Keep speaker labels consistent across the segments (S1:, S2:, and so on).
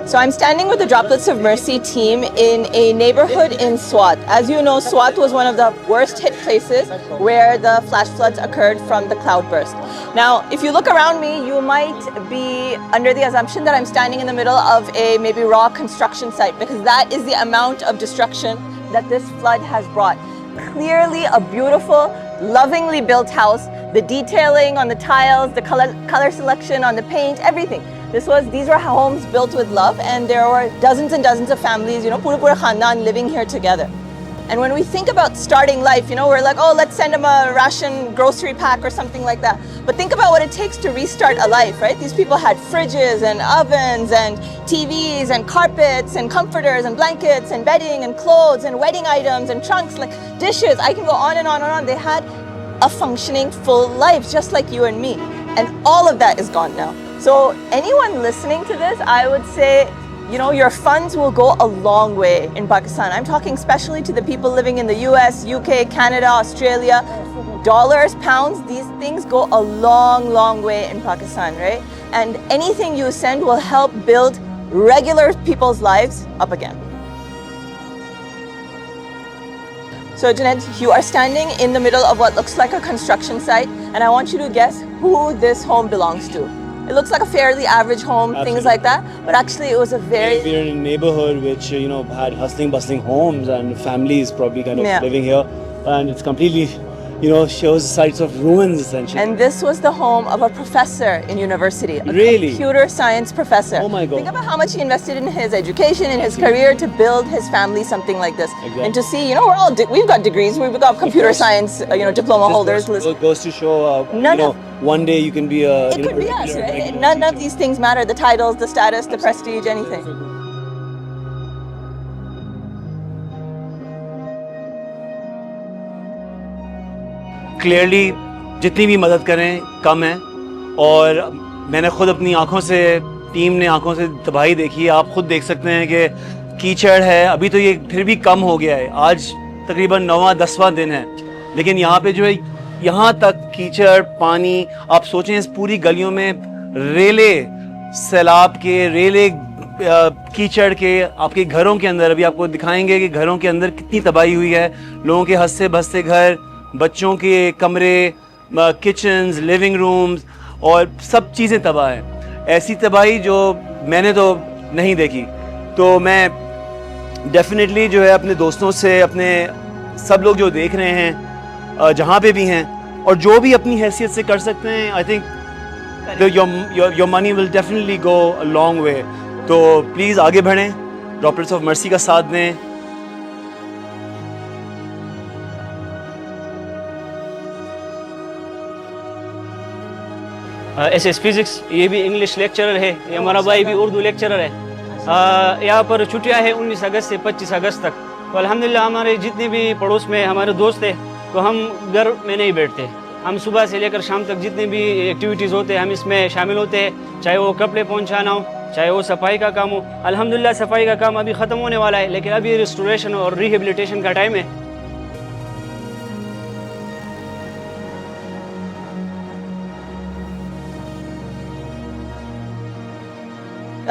S1: So I'm standing with the Droplets of Mercy team in a neighborhood in Swat. As you know, Swat was one of the worst hit places where the flash floods occurred from the cloudburst. Now, if you look around me, you might be under the assumption that I'm standing in the middle of a maybe raw construction site, because that is the amount of destruction that this flood has brought. Clearly a beautiful, lovingly built house, the detailing on the tiles, the color selection on the paint, everything. These were homes built with love, and there were dozens and dozens of families, pura khandan living here together. And when we think about starting life, we're like, oh, let's send them a ration grocery pack or something like that. But think about what it takes to restart a life, right? These people had fridges and ovens and TVs and carpets and comforters and blankets and bedding and clothes and wedding items and trunks, like dishes. I can go on and on and on. They had a functioning full life, just like you and me. And all of that is gone now. So anyone listening to this, I would say, your funds will go a long way in Pakistan. I'm talking especially to the people living in the US, UK, Canada, Australia. Dollars, pounds, these things go a long, long way in Pakistan, right? And anything you send will help build regular people's lives up again. So Junaid, you are standing in the middle of what looks like a construction site, and I want you to guess who this home belongs to. It looks like a fairly average home, Absolutely. Things like that, but actually it was a very...
S2: We're in a neighborhood which, had hustling, bustling homes and families probably kind of living here, and it's completely, shows sites of ruins essentially.
S1: And this was the home of a professor in university, a computer science professor.
S2: Oh my God.
S1: Think about how much he invested in his education, in his career, to build his family something like this.
S2: Exactly.
S1: And to see, we've got degrees, we've got computer science, diploma holders.
S2: It goes to show, one day you can be a...
S1: It could be us, right? None of these things matter, the titles, the status, the prestige, anything.
S2: Clearly जितनी भी मदद करें कम है, और मैंने खुद अपनी आंखों से, टीम ने आंखों से तबाही देखी है। आप खुद देख सकते हैं कि कीचड़ है, अभी तो ये फिर भी कम हो गया है, आज तकरीबन 9वां-10वां दिन है, लेकिन यहाँ पे जो है यहाँ तक कीचड़ पानी। आप सोचें इस पूरी गलियों में रेले सैलाब के, रेले कीचड़ के, आपके घरों के अंदर, अभी आपको दिखाएंगे कि घरों के अंदर कितनी तबाही हुई है। लोगों के हंसते बसते घर, बच्चों के कमरे, किचन्स, लिविंग रूम्स और सब चीज़ें तबाह हैं। ऐसी तबाही जो मैंने तो नहीं देखी। तो मैं डेफिनेटली जो है अपने दोस्तों से, अपने सब लोग जो देख रहे हैं जहाँ पे भी हैं, और जो भी अपनी हैसियत से कर सकते हैं, I think your money will definitely go a long way. तो प्लीज़ आगे बढ़ें, ड्रॉपलेट्स ऑफ मर्सी का साथ दें।
S3: एसएस फिज़िक्स, ये भी इंग्लिश लेक्चरर है, ये हमारा भाई भी उर्दू लेक्चरर है। यहाँ पर छुट्टियाँ हैं 19 अगस्त से 25 अगस्त तक। तो अल्हम्दुलिल्लाह हमारे जितने भी पड़ोस में हमारे दोस्त हैं, तो हम घर में नहीं बैठते, हम सुबह से लेकर शाम तक जितने भी एक्टिविटीज़ होते हैं हम इसमें शामिल होते हैं, चाहे वो कपड़े पहुँचाना हो, चाहे वो सफाई का काम हो। अल्हम्दुलिल्लाह सफाई का काम अभी ख़त्म होने वाला है, लेकिन अभी रिस्टोरेशन और रिहेबिलिटेशन का टाइम है।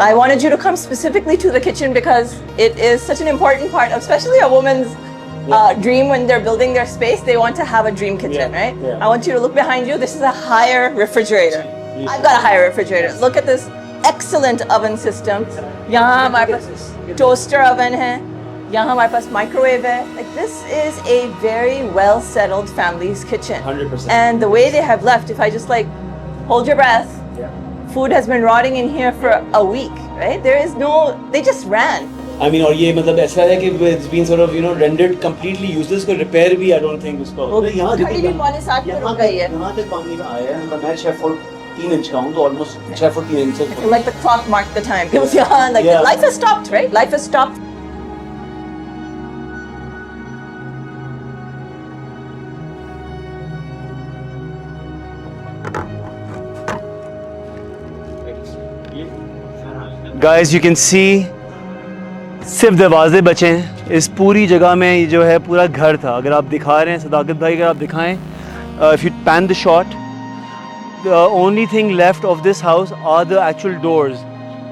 S1: I wanted you to come specifically to the kitchen because it is such an important part, especially a woman's dream when they're building their space. They want to have a dream kitchen, right?
S2: Yeah.
S1: I want you to look behind you. This is a higher refrigerator. I've got a higher refrigerator. Look at this excellent oven system. यहाँ हमारे पास toaster oven है, यहाँ हमारे पास microwave है. Like, this is a very well settled family's kitchen.
S2: 100%.
S1: And the way they have left, if I just hold your breath. Food has been rotting in here for a week, right? There is no, they just ran.
S2: I mean, और ये मतलब ऐसा है कि it's been sort of rendered completely useless, को repair भी I don't think उसको।
S1: यहाँ देखिए, पौने 7 फुट हो गई है।
S2: यहाँ तक पानी का आया है, मैं 6 फुट 3 इंच का हूँ, तो almost 6 फुट 3 इंच तक।
S1: Like the clock marked the time. It was life has stopped, right? Life has stopped.
S2: Guys, you can see सिर्फ दरवाजे बचे हैं। इस पूरी जगह में ये जो है पूरा घर था। अगर आप दिखा रहे हैं सदाकत भाई, अगर आप दिखाएं, if you pan the shot, the only thing left of this house are the actual doors.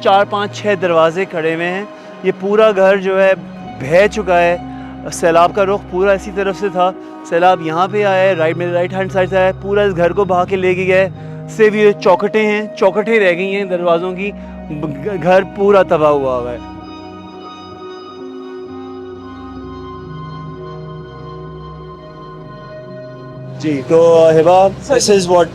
S2: 4-5-6 दरवाजे खड़े हुए हैं। ये पूरा घर जो है बह चुका है। सैलाब का रुख पूरा इसी तरफ से था, सैलाब यहाँ पे आया है, मेरे राइट हैंड साइड से आया है, पूरा इस घर को बहा के लेके गया है। सिर्फ ये चौखटें हैं, चौखटें रह गई हैं दरवाज़ों की, घर पूरा तबाह हुआ है। जी तो हिबा, दिस इज़ व्हाट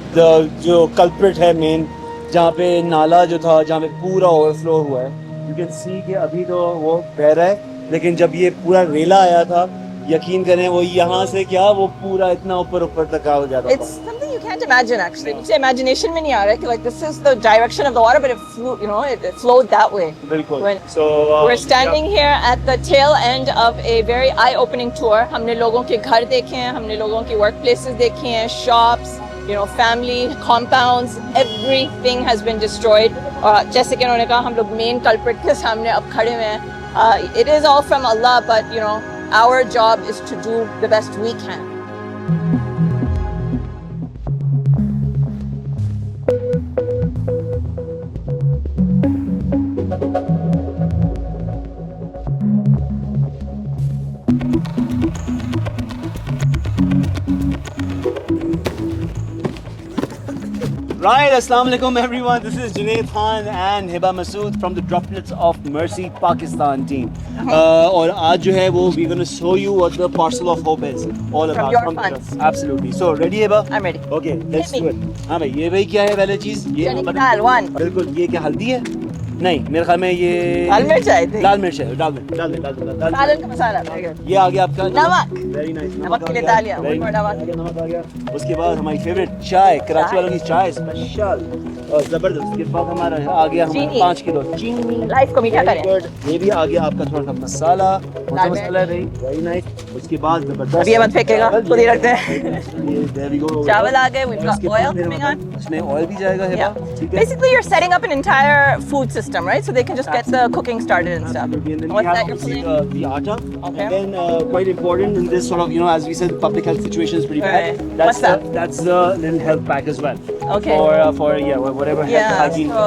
S2: जो कल्प्रिट है मेन, जहाँ पे नाला जो था, जहाँ पे पूरा ओवरफ्लो हुआ है। यू कैन सी कि अभी तो वो बह रहा है, लेकिन जब ये पूरा रेला आया था, यकीन करें वो यहाँ से क्या वो पूरा इतना ऊपर तक आ जाता
S1: It's something you can't imagine actually. मुझे imagination में नहीं आ रहा है कि like this is the direction of the water, but it flew, you know, it flowed that way.
S2: बिल्कुल।
S1: When
S2: So
S1: we're standing here at the tail end of a very eye-opening tour. हमने लोगों के घर देखे हैं, हमने लोगों की workplaces देखी हैं, shops, you know, family compounds, everything has been destroyed. और जैसे कि उन्होंने कहा, हम लोग main culprit के सामने अब खड़े हुए हैं. It is all from Allah, but you know, our job is to do the best we can.
S2: Right, Assalamu alaikum everyone. This is Junaid Khan and Hiba Masood from the Droplets of Mercy Pakistan team. और आज जो है वो we're going to show you what the parcel of hope is all about.
S1: your funds.
S2: Absolutely. So ready Hiba?
S1: I'm ready.
S2: Okay, let's
S1: Hit
S2: do
S1: me.
S2: it. हाँ भाई, ये भाई क्या है पहले चीज? ये
S1: चने की दाल, one.
S2: बिल्कुल, ये क्या हल्दी है? नहीं, मेरे ख्याल में ये
S1: लाल मिर्च है, I think.
S2: लाल मिर्च है, डाल दे।
S1: सालन का मसाला, very good.
S2: ये आ गया आपका
S1: नमक।
S2: Very nice.
S1: नमक के लिए डालिए,
S2: Very
S1: ऊपर
S2: nice.
S1: नमक।
S2: नमक आ गया। उसके बाद हमारी फेवरेट चाय, कराची वालों की चाय स्पेशल और जबरदस्त। उसके बाद हमारा आ गया हमारा
S1: चीनी।
S2: 5 किलो चीनी।
S1: लाइफ को मीठा
S2: Very
S1: करें।
S2: good. ये भी आ गया आपका थोड़ा सा मसाला,
S1: लाल
S2: मसाला रही, वेरी नाइस। उसके बाद जबरदस्त।
S1: अभी ये मत फेंकेगा,
S2: चावल,
S1: खुद ही रखते हैं।
S2: ये there we go।
S1: चावल आ गए, we've got
S2: उसके बाद
S1: oil
S2: मेरे
S1: coming on.
S2: इसमें ऑयल भी जाएगा हिबा,
S1: Yeah.
S2: ठीक है।
S1: Basically, you're setting up an entire food system, right? So they can just get the cooking started and stuff.
S2: Absolutely. And then
S1: What's
S2: we
S1: that
S2: have
S1: you're
S2: obviously
S1: putting?
S2: the atta.
S1: Okay.
S2: And then quite important in this sort of, you know, as we said, public health situation is pretty
S1: Right.
S2: bad.
S1: What's that?
S2: That's the little health pack as well.
S1: Okay.
S2: For whatever health
S1: Yeah,
S2: hygiene.
S1: so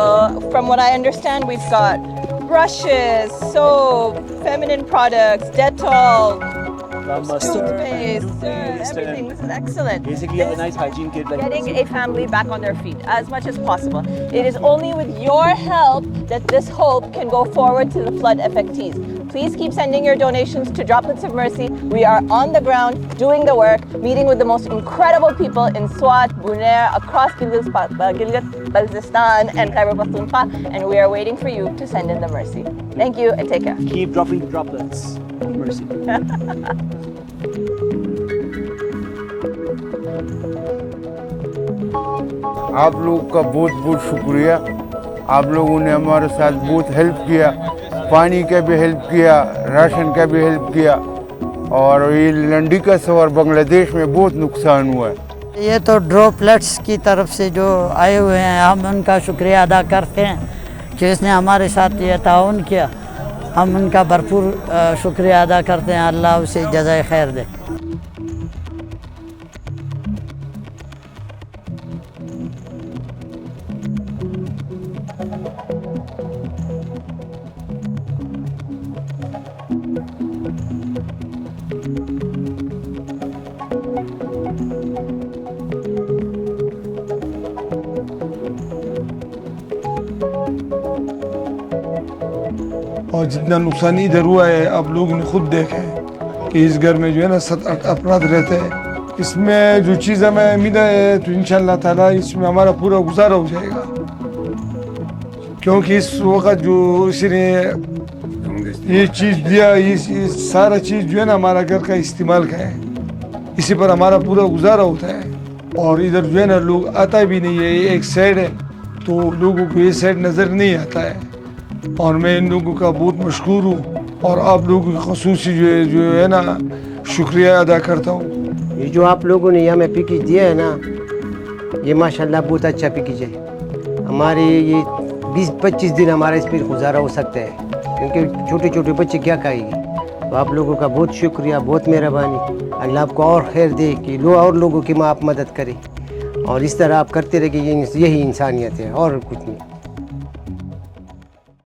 S1: from what I understand, we've got brushes, soap, feminine products, Dettol, toothpaste, everything. This is excellent.
S2: Basically,
S1: This
S2: a
S1: is
S2: nice hygiene kit. Like
S1: getting a family back on their feet as much as possible. It is only with your help that this hope can go forward to the flood affectees. Please keep sending your donations to Droplets of Mercy. We are on the ground doing the work, meeting with the most incredible people in Swat, Bunair, across Gilgit-Baltistan and Khyber Pakhtunkhwa, and we are waiting for you to send in the mercy. Thank you and take care.
S2: keep dropping the droplets of mercy.
S4: आप लोग का बहुत बहुत शुक्रिया। आप लोगों ने हमारे साथ बहुत हेल्प किया, पानी का भी हेल्प किया, राशन का भी हेल्प किया, और ये लंडी का सवार बांग्लादेश में बहुत नुकसान हुआ है।
S5: ये तो ड्रॉपलेट्स की तरफ से जो आए हुए हैं, हम उनका शुक्रिया अदा करते हैं कि इसने हमारे साथ ये ताउन किया। हम उनका भरपूर शुक्रिया अदा करते हैं। अल्लाह उसे जज़ाए खैर दे।
S6: और जितना नुकसान इधर हुआ है आप लोगों ने खुद देखा है कि इस घर में जो है ना 7-8 अफराद रहते हैं। इसमें जो चीज़ हमें मिला है तो इंशाल्लाह ताला इसमें हमारा पूरा गुजारा हो जाएगा, क्योंकि इस वक्त जो इसने ये चीज़ दिया, ये सारा चीज़ जो है ना हमारा घर का इस्तेमाल का है, इसी पर हमारा पूरा गुजारा होता है। और इधर जो है ना लोग आता भी नहीं है, ये एक साइड है तो लोगों को ये साइड नज़र नहीं आता है। और मैं इन लोगों का बहुत मशहूर हूँ और आप लोगों की खसूसी जो है ना शुक्रिया अदा करता हूँ।
S7: ये जो आप लोगों ने हमें पैकेज दिया है ना, ये माशाल्लाह बहुत अच्छा पैकेज है। हमारे ये 20-25 दिन हमारा इस पर गुजारा हो सकता है, क्योंकि छोटे छोटे बच्चे क्या खाएंगे। तो आप लोगों का बहुत शुक्रिया, बहुत मेहरबानी। अल्लाह आपको और खैर दे कि और लोगों की आप मदद करें, और इस तरह आप करते रहिए। यही इंसानियत है और कुछ नहीं।